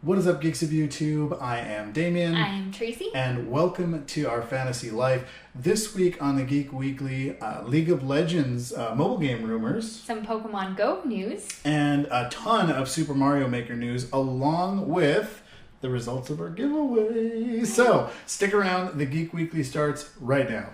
What is up, Geeks of YouTube? I am Damien. I'm Tracy. And welcome to our fantasy life. This week on the Geek Weekly, League of Legends mobile game rumors. Some Pokemon Go news. And a ton of Super Mario Maker news, along with the results of our giveaway. So, stick around. The Geek Weekly starts right now.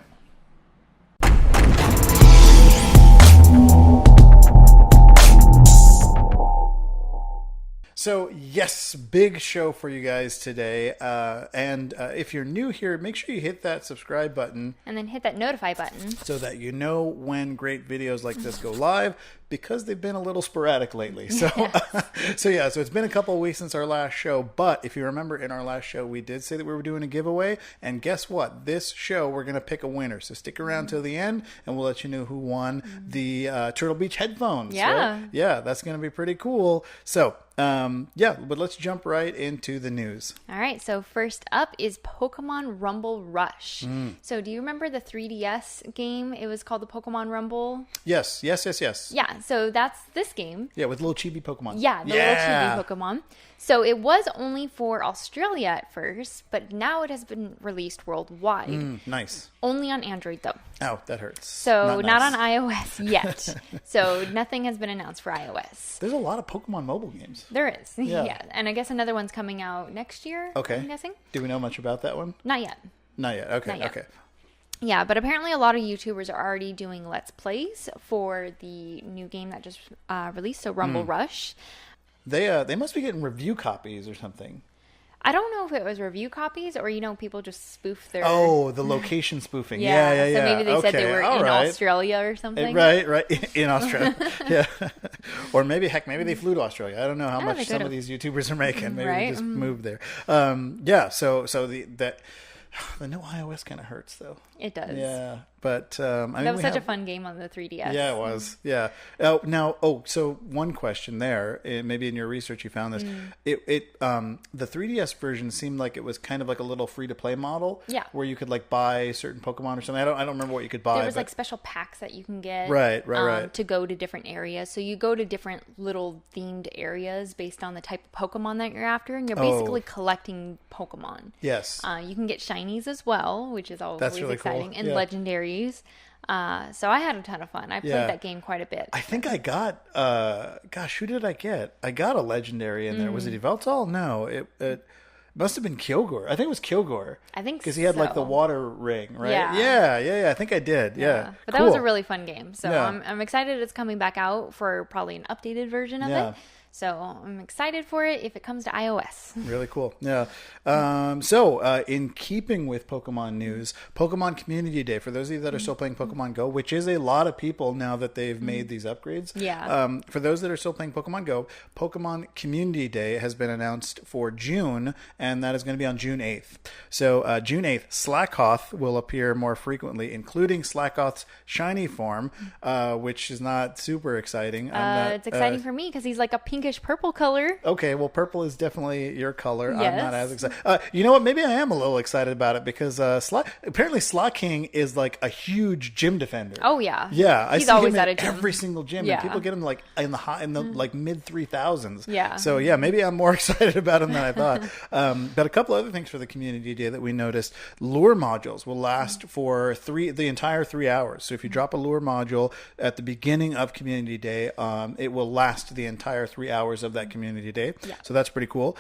So, yes, big show for you guys today. And if you're new here, make sure you hit that subscribe button. And then hit that notify button. So that you know when great videos like this go live, because they've been a little sporadic lately. So, so it's been a couple of weeks since our last show. But if you remember, in our last show, we did say that we were doing a giveaway. And guess what? This show, we're going to pick a winner. So stick around till the end, and we'll let you know who won the Turtle Beach headphones. Yeah. Right? Yeah, that's going to be pretty cool. So, but let's jump right into the news. All right, so first up is Pokemon Rumble Rush. So do you remember the 3DS game? It was called the Pokemon Rumble. Yes. Yeah, so that's this game. Yeah, with little chibi Pokemon. Yeah, the little chibi Pokemon. So it was only for Australia at first, but now it has been released worldwide. Nice. Only on Android, though. Oh, that hurts. So not nice. on iOS yet. So nothing has been announced for iOS. There's a lot of Pokemon mobile games. There is. Yeah. Yeah. And I guess another one's coming out next year. Okay. I'm guessing. Do we know much about that one? Not yet. Not yet. Okay. Not yet. Okay. Yeah, but apparently a lot of YouTubers are already doing Let's Plays for the new game that just released, so Rumble Rush. They must be getting review copies or something. I don't know if it was review copies or, people just spoof their... Oh, the location spoofing. Yeah. Yeah. So maybe they said they were in right. Australia or something. Right. In Australia. Yeah. Or maybe they flew to Australia. I don't know how much some of these YouTubers are making. Maybe they just moved there. So the no iOS kind of hurts, though. It does. Yeah. But that was such a fun game on the 3DS. Yeah, it was. Yeah. So one question there. Maybe in your research you found this. The 3DS version seemed like it was kind of like a little free to play model. Yeah. Where you could like buy certain Pokemon or something. I don't remember what you could buy. There was like special packs that you can get. Right. To go to different areas. So you go to different little themed areas based on the type of Pokemon that you're after, and you're basically collecting Pokemon. Yes. You can get shinies as well, which is always really exciting, cool. and legendaries. So I had a ton of fun. I played that game quite a bit. I think I got, who did I get? I got a legendary in there. Was it Yveltal? No, it must have been Kyogre. I think it was Kyogre. I think because he had like the water ring, right? Yeah. Yeah. I think I did. Yeah. But that was a really fun game. So I'm excited it's coming back out for probably an updated version of it. So I'm excited for it if it comes to iOS. Really cool. Yeah. In keeping with Pokemon news, Pokemon Community Day, for those of you that are still playing Pokemon Go, which is a lot of people now that they've made these upgrades. Yeah. For those that are still playing Pokemon Go, Pokemon Community Day has been announced for June, and that is going to be on June 8th. So June 8th, Slakoth will appear more frequently, including Slakoth's shiny form, which is not super exciting. It's exciting for me because he's like a pinkish purple color. Okay, well, purple is definitely your color. Yes. I'm not as excited. You know what? Maybe I am a little excited about it because apparently Slaking is like a huge gym defender. Oh yeah, yeah. He's always at a gym. Every single gym, and people get him like in the like mid 3000s. Yeah. So yeah, maybe I'm more excited about him than I thought. But a couple other things for the community day that we noticed: lure modules will last for the entire 3 hours. So if you drop a lure module at the beginning of community day, it will last the entire 3 hours of that community day. Yeah. So that's pretty cool.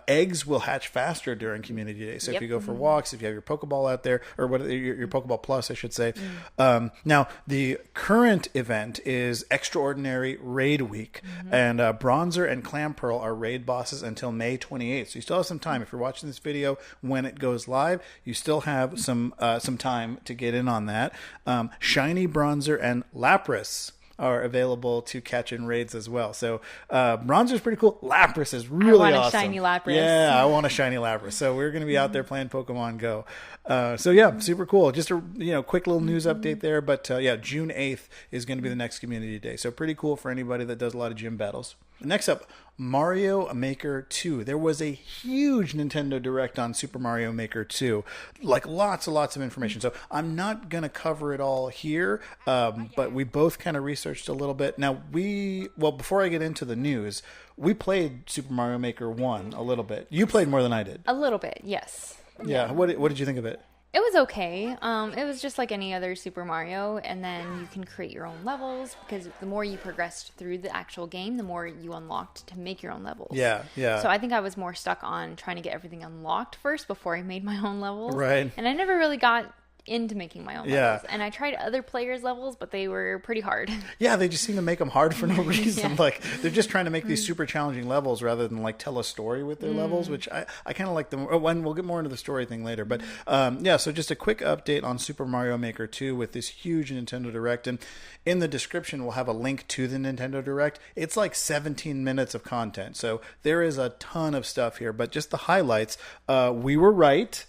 Eggs will hatch faster during community day. So if you go for walks, if you have your Pokeball out there, or your Pokeball Plus, I should say. Now, the current event is Extraordinary Raid Week. And Bronzer and Clamperl are raid bosses until May 28th. So you still have some time. If you're watching this video when it goes live, you still have some time to get in on that. Shiny Bronzer and Lapras are available to catch in raids as well. So Bronzer's pretty cool. Lapras is really awesome. I want a shiny Lapras. Yeah, I want a shiny Lapras. So we're going to be out there playing Pokemon Go. Super cool. Just a quick little news update there. But June 8th is going to be the next community day. So pretty cool for anybody that does a lot of gym battles. Next up, Mario Maker 2. There was a huge Nintendo Direct on Super Mario Maker 2. Like lots and lots of information. So I'm not going to cover it all here, but we both kind of researched a little bit. Now, before I get into the news, we played Super Mario Maker 1 a little bit. You played more than I did. A little bit, yes. Yeah. What did you think of it? It was okay. It was just like any other Super Mario, and then you can create your own levels, because the more you progressed through the actual game, the more you unlocked to make your own levels. Yeah. So I think I was more stuck on trying to get everything unlocked first before I made my own levels. Right. And I never really got into making my own levels. And I tried other players' levels, but they were pretty hard. Yeah, they just seem to make them hard for no reason. Like, they're just trying to make these super challenging levels rather than like tell a story with their levels, which I kind of like them. When we'll get more into the story thing later, but so just a quick update on Super Mario Maker 2 with this huge Nintendo Direct, and in the description we'll have a link to the Nintendo Direct. It's like 17 minutes of content, so there is a ton of stuff here, but just the highlights. We were right.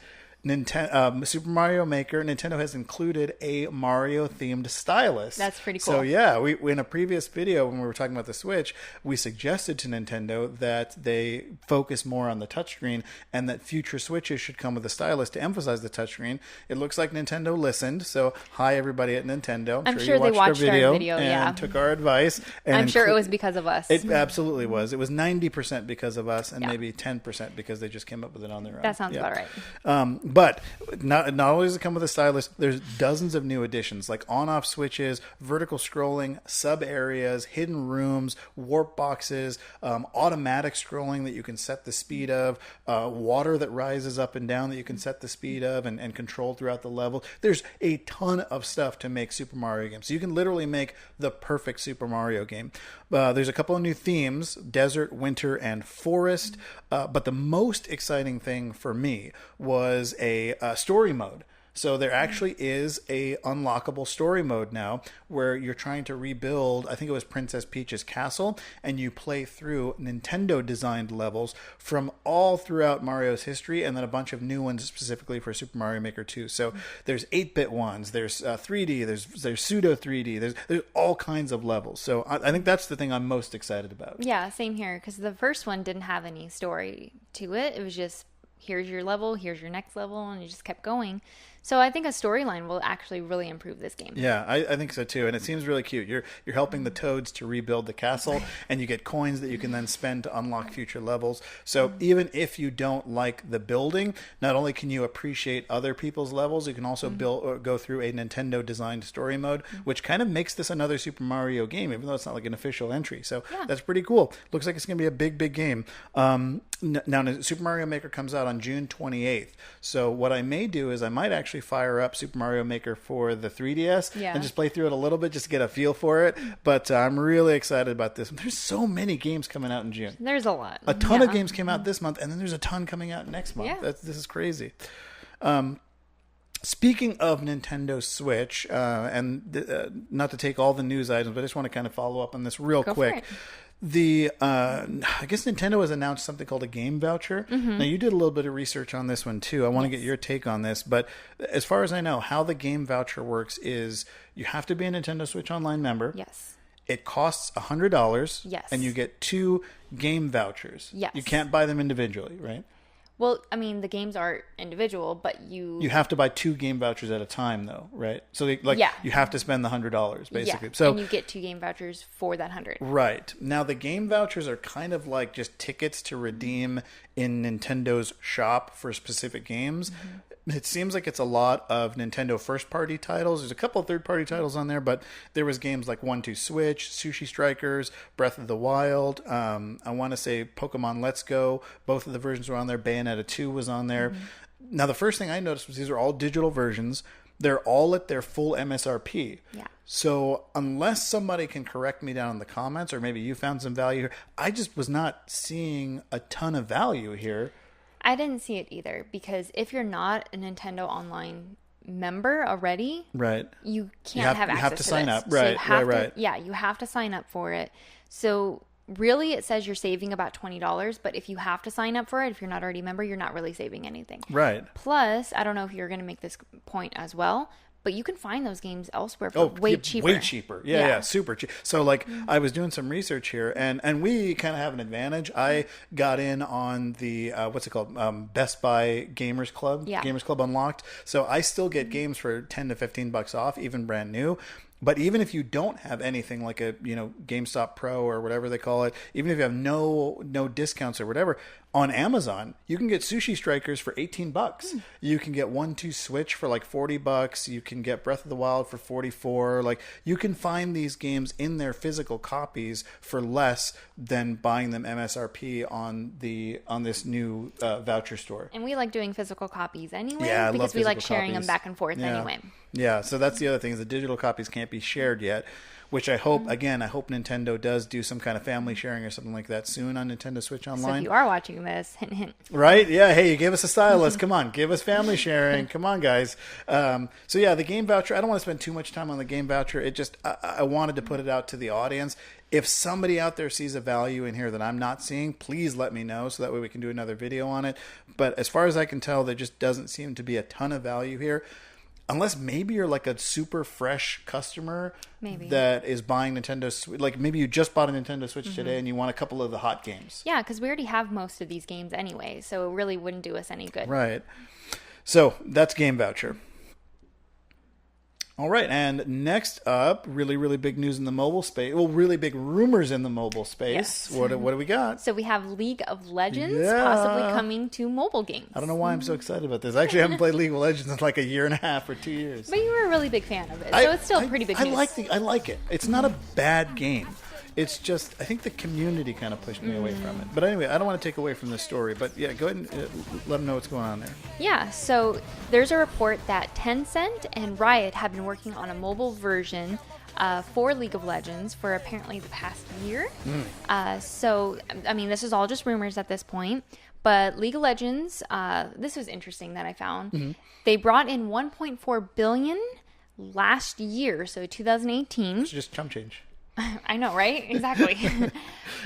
Super Mario Maker, Nintendo has included a Mario-themed stylus. That's pretty cool. So yeah, we in a previous video when we were talking about the Switch, we suggested to Nintendo that they focus more on the touchscreen and that future Switches should come with a stylus to emphasize the touchscreen. It looks like Nintendo listened. So hi everybody at Nintendo. I'm sure they watched our video and took our advice. And I'm sure it was because of us. It absolutely was. It was 90% because of us, and maybe 10% because they just came up with it on their own. That sounds about right. But not only does it come with a stylus, there's dozens of new additions like on-off switches, vertical scrolling, sub areas, hidden rooms, warp boxes, automatic scrolling that you can set the speed of, water that rises up and down that you can set the speed of and control throughout the level. There's a ton of stuff to make Super Mario games. So you can literally make the perfect Super Mario game. There's a couple of new themes, desert, winter, and forest. But the most exciting thing for me was a story mode. So there actually is a unlockable story mode now where you're trying to rebuild, I think it was Princess Peach's castle, and you play through Nintendo designed levels from all throughout Mario's history, and then a bunch of new ones specifically for Super Mario Maker 2. So there's 8-bit ones, there's 3D, there's pseudo 3D, there's all kinds of levels. So I think that's the thing I'm most excited about. Yeah, same here, because the first one didn't have any story to it. It was just, here's your level, here's your next level, and you just kept going. So I think a storyline will actually really improve this game. Yeah, I think so too, and it seems really cute. You're helping the Toads to rebuild the castle, and you get coins that you can then spend to unlock future levels. So even if you don't like the building, not only can you appreciate other people's levels, you can also go through a Nintendo-designed story mode, which kind of makes this another Super Mario game, even though it's not like an official entry. So that's pretty cool. Looks like it's going to be a big, big game. Now, Super Mario Maker comes out on June 28th. So what I may do is I might actually fire up Super Mario Maker for the 3DS and just play through it a little bit just to get a feel for it. But I'm really excited about this. There's so many games coming out in June. There's a lot. A ton of games came out this month, and then there's a ton coming out next month. Yeah. This is crazy. Speaking of Nintendo Switch, and not to take all the news items, but I just want to kind of follow up on this real quick. I guess Nintendo has announced something called a game voucher. Now, you did a little bit of research on this one too. I want to get your take on this, but as far as I know, how the game voucher works is you have to be a Nintendo Switch Online member. Yes. It costs $100. Yes. And you get 2 game vouchers. Yes. You can't buy them individually, right? Well, I mean, the games are individual, but you have to buy 2 game vouchers at a time, though, right? So, you have to spend the $100 basically. Yeah. So, and you get 2 game vouchers for that 100. Right. Now, the game vouchers are kind of like just tickets to redeem in Nintendo's shop for specific games. It seems like it's a lot of Nintendo first-party titles. There's a couple of third-party titles on there, but there was games like 1-2 Switch, Sushi Strikers, Breath of the Wild. I want to say Pokemon Let's Go. Both of the versions were on there. Bayonetta 2 was on there. Now, the first thing I noticed was these are all digital versions. They're all at their full MSRP. Yeah. So unless somebody can correct me down in the comments, or maybe you found some value here, I just was not seeing a ton of value here. I didn't see it either, because if you're not a Nintendo Online member already, right, you can't have access to this. You have to sign up, right. Yeah, you have to sign up for it. So really, it says you're saving about $20, but if you have to sign up for it, if you're not already a member, you're not really saving anything. Right. Plus, I don't know if you're going to make this point as well, but you can find those games elsewhere for way cheaper. Way cheaper. Yeah, super cheap. So like I was doing some research here, and we kind of have an advantage. I got in on the what's it called, Best Buy Gamers Club, Gamers Club Unlocked. So I still get games for $10 to $15 off, even brand new. But even if you don't have anything like a, GameStop Pro or whatever they call it, even if you have no discounts or whatever, on Amazon, you can get Sushi Strikers for $18. You can get 1-2 Switch for like $40. You can get Breath of the Wild for $44. Like, you can find these games in their physical copies for less than buying them MSRP on this new voucher store. And we like doing physical copies anyway, because we like sharing them back and forth anyway. Yeah, so that's the other thing, is the digital copies can't be shared yet, which I hope, again, I hope Nintendo does do some kind of family sharing or something like that soon on Nintendo Switch Online. So if you are watching this, hint, hint. Right? Yeah, hey, you gave us a stylus. Come on, give us family sharing. Come on, guys. So yeah, the game voucher, I don't want to spend too much time on the game voucher. It just, I wanted to put it out to the audience. If somebody out there sees a value in here that I'm not seeing, please let me know so that way we can do another video on it. But as far as I can tell, there just doesn't seem to be a ton of value here. Unless maybe you're like a super fresh customer that is buying Nintendo Switch. Like maybe you just bought a Nintendo Switch today and you want a couple of the hot games. Yeah, because we already have most of these games anyway, so it really wouldn't do us any good. Right. So that's game voucher. All right, and next up, really, really big news in the mobile space. Well, really big rumors in the mobile space. Yes. What do we got? So we have League of Legends possibly coming to mobile games. I don't know why I'm so excited about this. I actually haven't played League of Legends in like a year and a half or 2 years. But you were a really big fan of it, so it's still pretty big news. I like it. It's not a bad game. It's just, I think the community kind of pushed me away from it. But anyway, I don't want to take away from this story. But yeah, go ahead and let them know what's going on there. Yeah, so there's a report that Tencent and Riot have been working on a mobile version for League of Legends for apparently the past year. So, I mean, this is all just rumors at this point. But League of Legends, this was interesting that I found. They brought in $1.4 billion last year, so 2018. It's just chump change. I know, right? Exactly.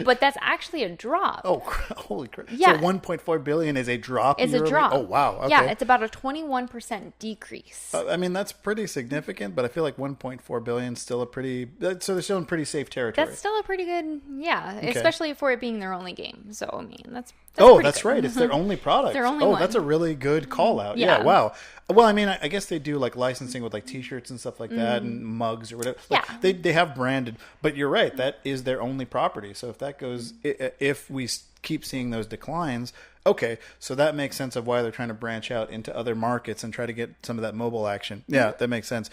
But that's actually a drop. Oh, holy crap. Yeah. So 1.4 billion is a drop? It's a drop. Oh, wow. Okay. Yeah, it's about a 21% decrease. I mean, that's pretty significant, but I feel like 1.4 billion is still a pretty... So they're still in pretty safe territory. That's still a pretty good... Yeah, okay. Especially for it being their only game. So, I mean, that's that's right. It's their only product. Their only one. That's a really good call out. Yeah, wow. Well, I mean, I guess they do like licensing with like T-shirts and stuff like that, and mugs or whatever. Like, they have branded, but you're right. That is their only property. So if that goes, if we keep seeing those declines, okay, so that makes sense of why they're trying to branch out into other markets and try to get some of that mobile action. Yeah, that makes sense.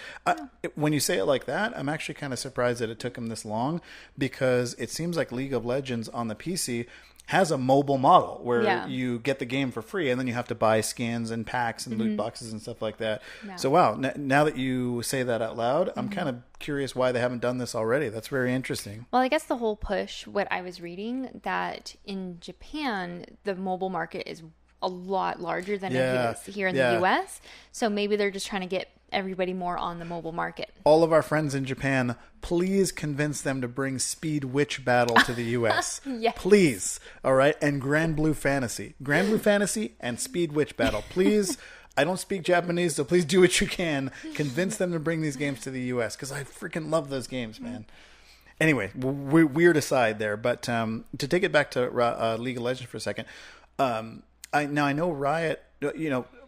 When you say it like that, I'm actually kind of surprised that it took them this long, because it seems like League of Legends on the PC has a mobile model where you get the game for free and then you have to buy skins and packs and loot boxes and stuff like that. Yeah. So, wow, now that you say that out loud, I'm kind of curious why they haven't done this already. That's very interesting. Well, I guess the whole push, what I was reading, that in Japan, the mobile market is a lot larger than it is here in the US. So maybe they're just trying to get everybody more on the mobile market. All of our friends in Japan, please convince them to bring Speed Witch Battle to the US. Yes. Please. All right. And Grand Blue Fantasy. Grand Blue Fantasy and Speed Witch Battle. Please. I don't speak Japanese, so please do what you can. Convince them to bring these games to the US, because I freaking love those games, man. Anyway, weird aside there. But to take it back to League of Legends for a second, I know Riot,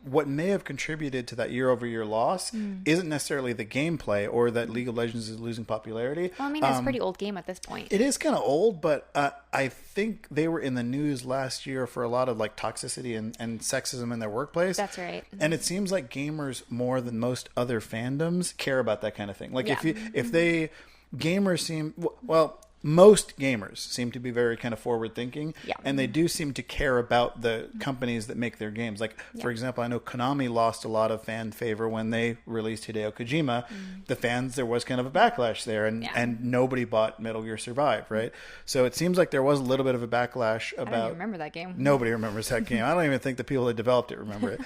what may have contributed to that year-over-year loss isn't necessarily the gameplay or that League of Legends is losing popularity. Well, I mean, it's a pretty old game at this point. It is kind of old, but I think they were in the news last year for a lot of like toxicity and sexism in their workplace. That's right. And it seems like gamers, more than most other fandoms, care about that kind of thing. Like if they... Gamers seem... Well... Most gamers seem to be very kind of forward-thinking, and they do seem to care about the companies that make their games. Like, for example, I know Konami lost a lot of fan favor when they released Hideo Kojima. The fans, there was kind of a backlash there, and nobody bought Metal Gear Survive, right? So it seems like there was a little bit of a backlash about... I don't even remember that game. Nobody remembers that game. I don't even think the people that developed it remember it.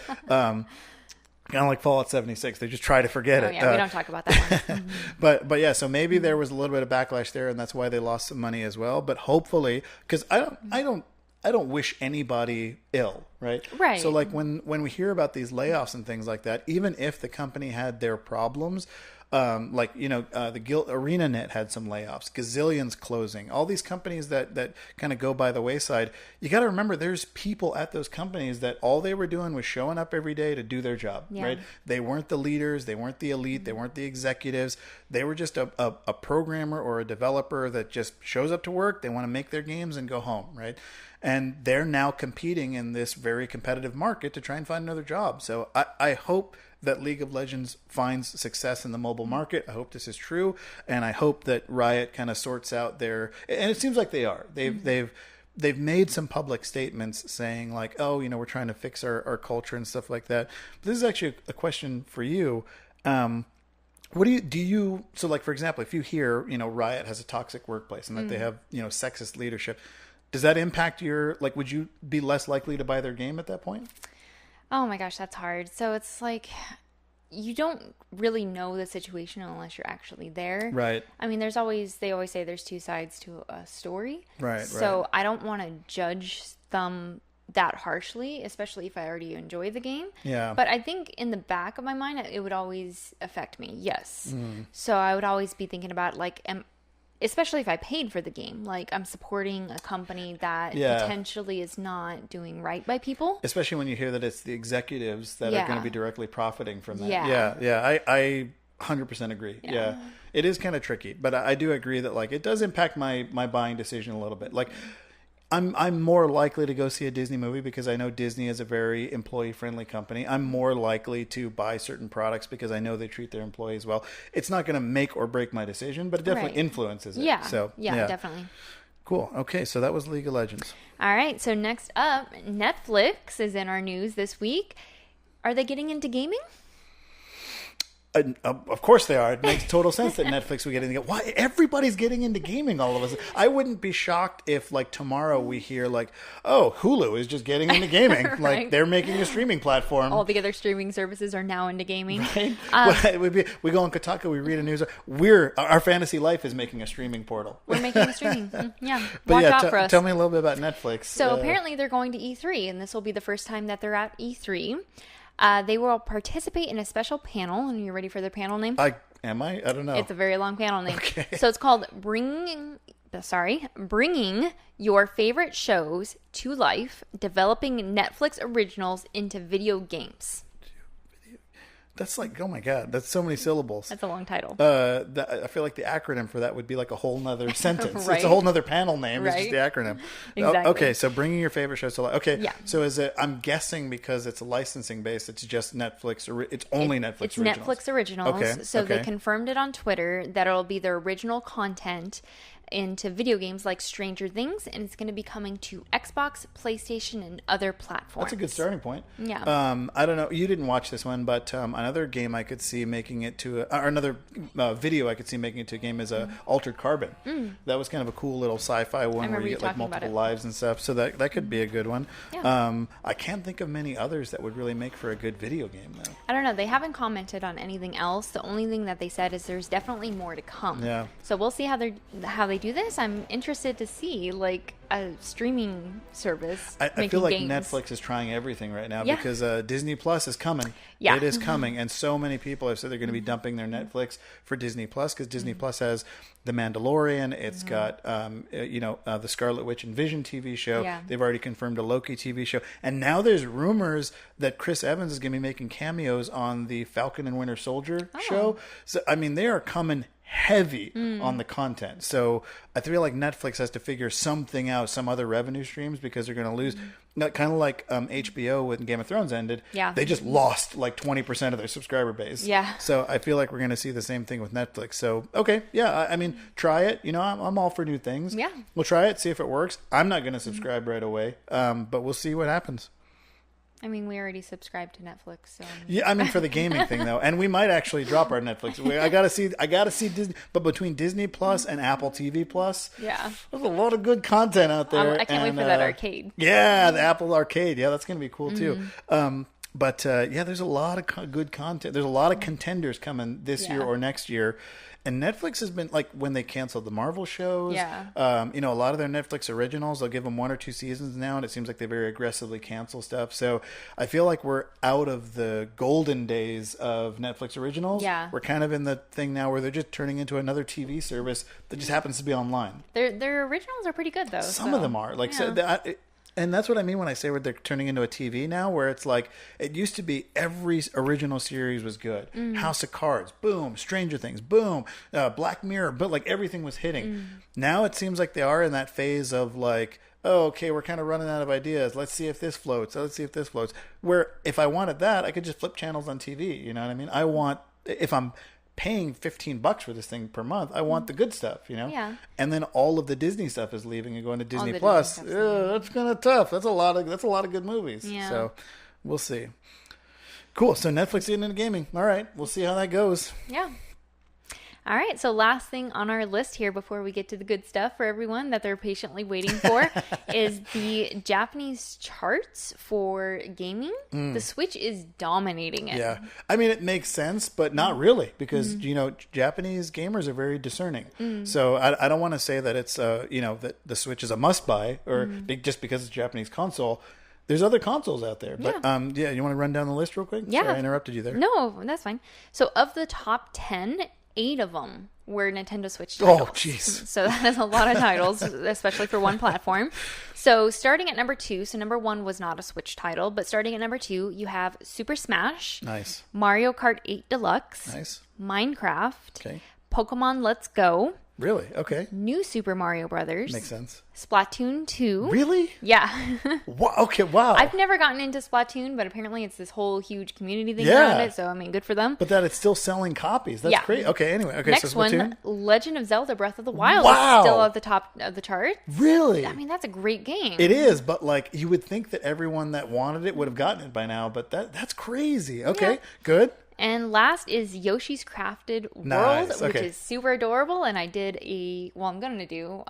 Kind of like Fallout 76. They just try to forget it. Yeah, we don't talk about that one. But yeah, so maybe there was a little bit of backlash there, and that's why they lost some money as well. But hopefully, because I I don't wish anybody ill, right? Right. So like when we hear about these layoffs and things like that, even if the company had their problems, like, the ArenaNet had some layoffs, Gazillion's closing, all these companies that kind of go by the wayside. You got to remember there's people at those companies that all they were doing was showing up every day to do their job, right? They weren't the leaders. They weren't the elite. They weren't the executives. They were just a programmer or a developer that just shows up to work. They want to make their games and go home, right? And they're now competing in this very competitive market to try and find another job. So I hope that League of Legends finds success in the mobile market. I hope this is true, and I hope that Riot kind of sorts out their. And it seems like they are. They've made some public statements saying like, oh, we're trying to fix our culture and stuff like that. But this is actually a question for you. What do you? So like, for example, if you hear Riot has a toxic workplace and that they have sexist leadership, does that impact your, like, would you be less likely to buy their game at that point? Oh my gosh, that's hard. So it's like, you don't really know the situation unless you're actually there. Right. I mean, they always say there's two sides to a story. Right. So I don't want to judge them that harshly, especially if I already enjoy the game. Yeah. But I think in the back of my mind, it would always affect me. Yes. So I would always be thinking about like, especially if I paid for the game, like I'm supporting a company that potentially is not doing right by people. Especially when you hear that it's the executives that are going to be directly profiting from that. Yeah. I 100% agree. Yeah. It is kind of tricky, but I do agree that like it does impact my buying decision a little bit. Like I'm more likely to go see a Disney movie because I know Disney is a very employee-friendly company. I'm more likely to buy certain products because I know they treat their employees well. It's not going to make or break my decision, but it definitely influences it. Yeah. So, yeah, definitely. Cool. Okay, so that was League of Legends. All right, so next up, Netflix is in our news this week. Are they getting into gaming? Of course they are. It makes total sense that Netflix would get into. Why everybody's getting into gaming all of us? I wouldn't be shocked if like tomorrow we hear like, oh, Hulu is just getting into gaming. Right. Like they're making a streaming platform. All the other streaming services are now into gaming. Right? We go on Kotaku, we read a news. Our fantasy life is making a streaming portal. We're making a streaming. Yeah. But watch out for us. Tell me a little bit about Netflix. So apparently they're going to E3, and this will be the first time that they're at E3. They will participate in a special panel, and you ready for their panel name? Am I? I don't know. It's a very long panel name. Okay. So it's called Bringing Your Favorite Shows to Life, Developing Netflix Originals into Video Games. That's like, oh my God, that's so many syllables. That's a long title. I feel like the acronym for that would be like a whole nother sentence. Right? It's a whole nother panel name. Right? It's just the acronym. Exactly. Okay, so bringing your favorite shows to life. Okay, yeah. So is it? I'm guessing because it's a licensing base. It's just Netflix. It's only Netflix. It's originals. Netflix originals. Okay. So they confirmed it on Twitter that it'll be their original content into video games like Stranger Things, and it's going to be coming to Xbox, PlayStation, and other platforms. That's a good starting point. Yeah. I don't know. You didn't watch this one, but another game I could see making it to, or another video I could see making it to a game is Altered Carbon. That was kind of a cool little sci-fi one where you get like multiple lives and stuff. So that could be a good one. Yeah. I can't think of many others that would really make for a good video game though. I don't know. They haven't commented on anything else. The only thing that they said is there's definitely more to come. Yeah. So we'll see how they do this. I'm interested to see like a streaming service. I feel like games. Netflix is trying everything right now Yeah. because Disney Plus is coming. Yeah. It is coming, and so many people have said they're going to be dumping their Netflix for Disney Plus because Disney Plus has The Mandalorian. It's got the Scarlet Witch and Vision TV show. Yeah. They've already confirmed a Loki TV show, and now there's rumors that Chris Evans is going to be making cameos on the Falcon and Winter Soldier show. So I mean, they are coming heavy on the content. So I feel like Netflix has to figure something out, some other revenue streams, because they're going to lose. Kind of like HBO when Game of Thrones ended. Yeah. They just lost like 20% of their subscriber base. Yeah. So I feel like we're going to see the same thing with Netflix. So, okay. Yeah. I mean, try it. I'm all for new things. Yeah. We'll try it, see if it works. I'm not going to subscribe right away. But we'll see what happens. I mean, we already subscribed to Netflix, so yeah. I mean, for the gaming thing though, and we might actually drop our Netflix. I gotta see Disney, but between Disney Plus and Apple TV Plus, yeah, there's a lot of good content out there. I can't wait for that arcade. Yeah, the Apple Arcade. Yeah, that's gonna be cool too. But yeah, there's a lot of good content. There's a lot of contenders coming this year or next year. And Netflix has been, like, when they canceled the Marvel shows, you know, a lot of their Netflix originals, they'll give them 1 or 2 seasons now, and it seems like they very aggressively cancel stuff. So I feel like we're out of the golden days of Netflix originals. Yeah. We're kind of in the thing now where they're just turning into another TV service that just happens to be online. Their originals are pretty good, though. Some of them are. Like, and that's what I mean when I say they're turning into a TV now, where it's like, it used to be every original series was good. House of Cards, boom. Stranger Things, boom. Black Mirror, but like everything was hitting. Now it seems like they are in that phase of like, oh, okay, we're kind of running out of ideas. Let's see if this floats. Let's see if this floats. Where if I wanted that, I could just flip channels on TV. You know what I mean? I want, if I'm paying $15 for this thing per month, I want the good stuff, you know? Yeah. And then all of the Disney stuff is leaving and going to Disney Plus. That's kind of tough. That's a lot of good movies. Yeah. So we'll see. Cool. So Netflix getting into gaming. All right. We'll see how that goes. Yeah. All right, so last thing on our list here before we get to the good stuff for everyone that they're patiently waiting for is the Japanese charts for gaming. The Switch is dominating it. Yeah. I mean, it makes sense, but not really, because, you know, Japanese gamers are very discerning. So I don't want to say that it's, you know, that the Switch is a must-buy or just because it's a Japanese console. There's other consoles out there. But, yeah, you want to run down the list real quick? Yeah. Sorry, I interrupted you there. No, that's fine. So of the top 10, 8 of them were Nintendo Switch titles. Oh, jeez. So that is a lot of titles, especially for one platform. So starting at number 2, so number 1 was not a Switch title, but starting at number 2, you have Super Smash. Nice. Mario Kart 8 Deluxe. Nice. Minecraft. Okay. Pokemon Let's Go. Really? Okay. New Super Mario Brothers. Makes sense. Splatoon 2. Really? Yeah. Okay, wow. I've never gotten into Splatoon, but apparently it's this whole huge community thing around it, so I mean, good for them. But that it's still selling copies. That's great. Okay, anyway. Okay, Next so one, Legend of Zelda Breath of the Wild Wow. is still at the top of the chart. Really? I mean, that's a great game. It is, but like you would think that everyone that wanted it would have gotten it by now, but that's crazy. Okay, good. And last is Yoshi's Crafted World, which is super adorable. And I did I'm going to do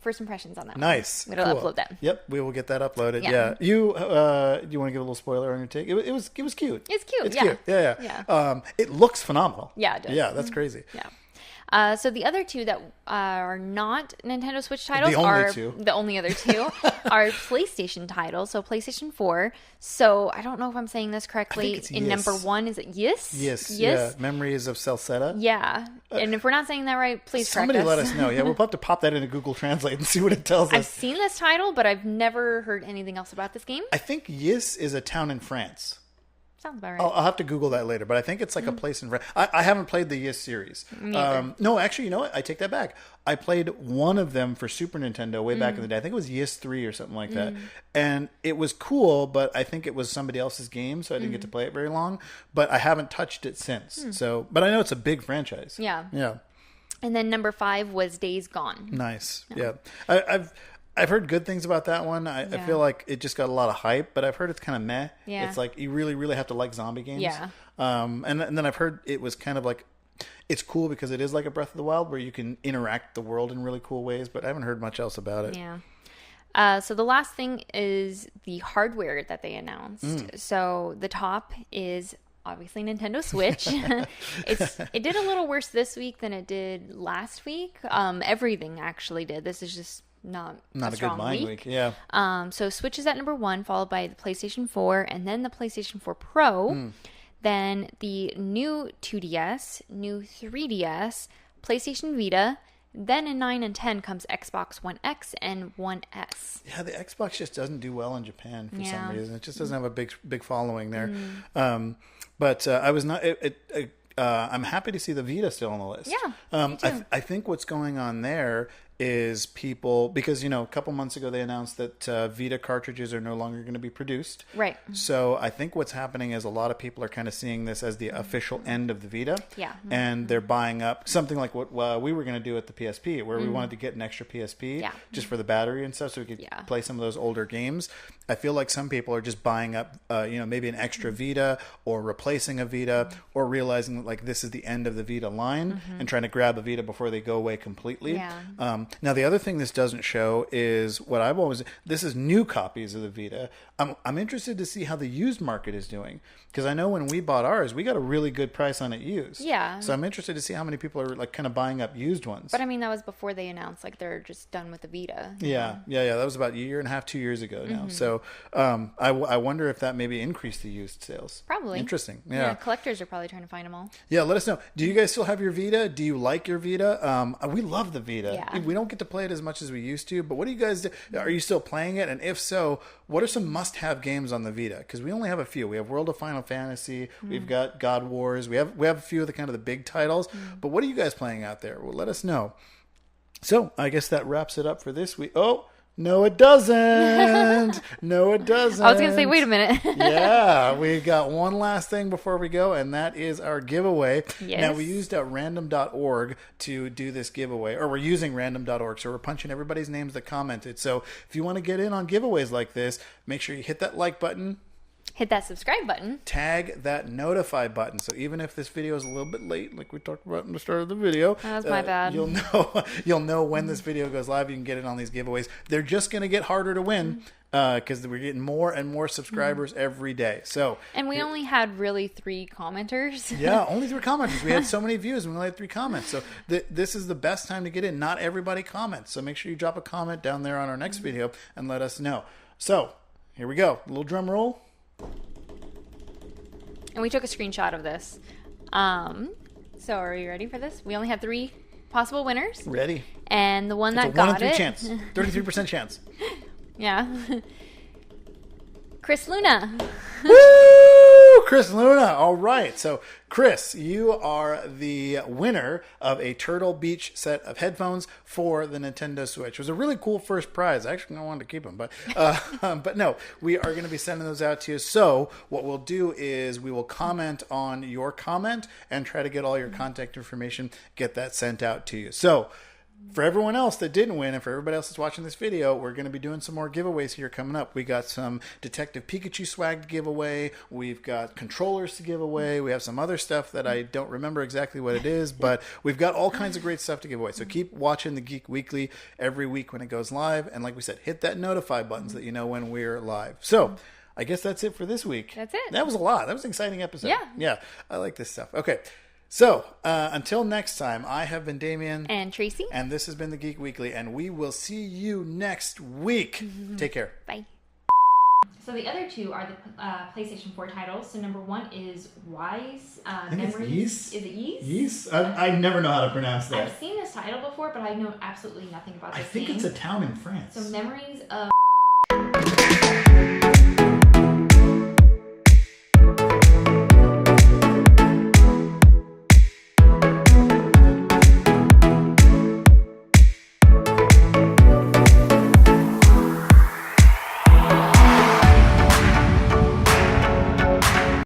first impressions on that. Nice. I'm going to upload that. Yep, we will get that uploaded. Yeah. You do you want to give a little spoiler on your take? It was cute. It's cute. It's cute. Yeah. It looks phenomenal. Yeah, it does. Yeah, that's crazy. Yeah. So the other two that are not Nintendo Switch titles the only other two are PlayStation titles. So PlayStation 4. So I don't know if I'm saying this correctly. Number 1, is it Yes? Yes. Yeah. Memories of Celceta. Yeah. And if we're not saying that right, please correct somebody us. let us know. Yeah, we'll have to pop that into Google Translate and see what it tells us. I've seen this title, but I've never heard anything else about this game. I think Yes is a town in France. Sounds about right. I'll have to Google that later, but I think it's like a place in France. I haven't played the Yes series. No, actually, you know what? I take that back. I played one of them for Super Nintendo way back in the day. I think it was Yes 3 or something like that. And it was cool, but I think it was somebody else's game, so I didn't get to play it very long. But I haven't touched it since. So, but I know it's a big franchise. Yeah. Yeah. And then number 5 was Days Gone. Nice. Yeah. I've heard good things about that one. I feel like it just got a lot of hype, but I've heard it's kind of meh. Yeah. It's like you really, really have to like zombie games. Yeah. And then I've heard it was kind of like, it's cool because it is like a Breath of the Wild where you can interact the world in really cool ways, but I haven't heard much else about it. Yeah. So the last thing is the hardware that they announced. So the top is obviously Nintendo Switch. It did a little worse this week than it did last week. Everything actually did. This is just not a good mine week. Yeah. So Switch is at number 1, followed by the PlayStation 4, and then the PlayStation 4 Pro. Then the new 2DS, new 3DS, PlayStation Vita. Then in 9 and 10 comes Xbox One X and One S. Yeah, the Xbox just doesn't do well in Japan for some reason. It just doesn't have a big following there. But I was not. I'm happy to see the Vita still on the list. Yeah, me too. I think what's going on there is people, because, you know, a couple months ago they announced that Vita cartridges are no longer going to be produced. Right. So I think what's happening is a lot of people are kind of seeing this as the official end of the Vita. Yeah. And they're buying up something like what we were going to do at the PSP, where we wanted to get an extra PSP just for the battery and stuff so we could play some of those older games. I feel like some people are just buying up, maybe an extra Vita or replacing a Vita or realizing that like this is the end of the Vita line and trying to grab a Vita before they go away completely. Yeah. Now, the other thing this doesn't show is what I've always, this is new copies of the Vita. I'm interested to see how the used market is doing because I know when we bought ours, we got a really good price on it used. Yeah. So I'm interested to see how many people are like kind of buying up used ones. But I mean, that was before they announced like they're just done with the Vita. Yeah. That was about a year and a half, 2 years ago now. So I wonder if that maybe increased the used sales. Probably. Interesting. Yeah. Collectors are probably trying to find them all. Yeah, let us know. Do you guys still have your Vita? Do you like your Vita? We love the Vita. Yeah. We don't get to play it as much as we used to, but what do you guys do? Are you still playing it? And if so, what are some must-have games on the Vita? Because we only have a few. We have World of Final Fantasy. We've got God Wars. We have a few of the kind of the big titles. But what are you guys playing out there? Well, let us know. So I guess that wraps it up for this week. Oh, no, it doesn't. No, it doesn't. I was going to say, wait a minute. Yeah, we got one last thing before we go, and that is our giveaway. Yes. Now, we used random.org to do this giveaway, or we're using random.org, so we're punching everybody's names that commented. So if you want to get in on giveaways like this, make sure you hit that like button. Hit that subscribe button. Tag that notify button. So even if this video is a little bit late, like we talked about in the start of the video, that was my bad. You'll know when this video goes live. You can get in on these giveaways. They're just going to get harder to win because we're getting more and more subscribers every day. So and we only had really 3 commenters. Yeah, only 3 commenters. We had so many views and we only had 3 comments. So this is the best time to get in. Not everybody comments. So make sure you drop a comment down there on our next video and let us know. So here we go. A little drum roll. And we took a screenshot of this. So are you ready for this? We only had 3 possible winners. Ready. And the one It's that a 1 got in 3 it. chance. 33% chance. Yeah. Chris Luna. Woo! Chris Luna. All right. So, Chris, you are the winner of a Turtle Beach set of headphones for the Nintendo Switch. It was a really cool first prize. I actually wanted to keep them, but no, we are going to be sending those out to you. So, what we'll do is we will comment on your comment and try to get all your contact information, get that sent out to you. So, for everyone else that didn't win and for everybody else that's watching this video, we're going to be doing some more giveaways here coming up. We got some Detective Pikachu swag to give away. We've got controllers to give away. We have some other stuff that I don't remember exactly what it is, but we've got all kinds of great stuff to give away. So keep watching the Geek Weekly every week when it goes live. And like we said, hit that notify button so that you know when we're live. So I guess that's it for this week. That's it. That was a lot. That was an exciting episode. Yeah. Yeah. I like this stuff. Okay. So, until next time, I have been Damien. And Tracy. And this has been the Geek Weekly, and we will see you next week. Take care. Bye. So the other 2 are the PlayStation 4 titles. So number 1 is Wise Memories. Is it Ys? Ys? I never know how to pronounce that. I've seen this title before, but I know absolutely nothing about this game. I think it's a town in France. So Memories of...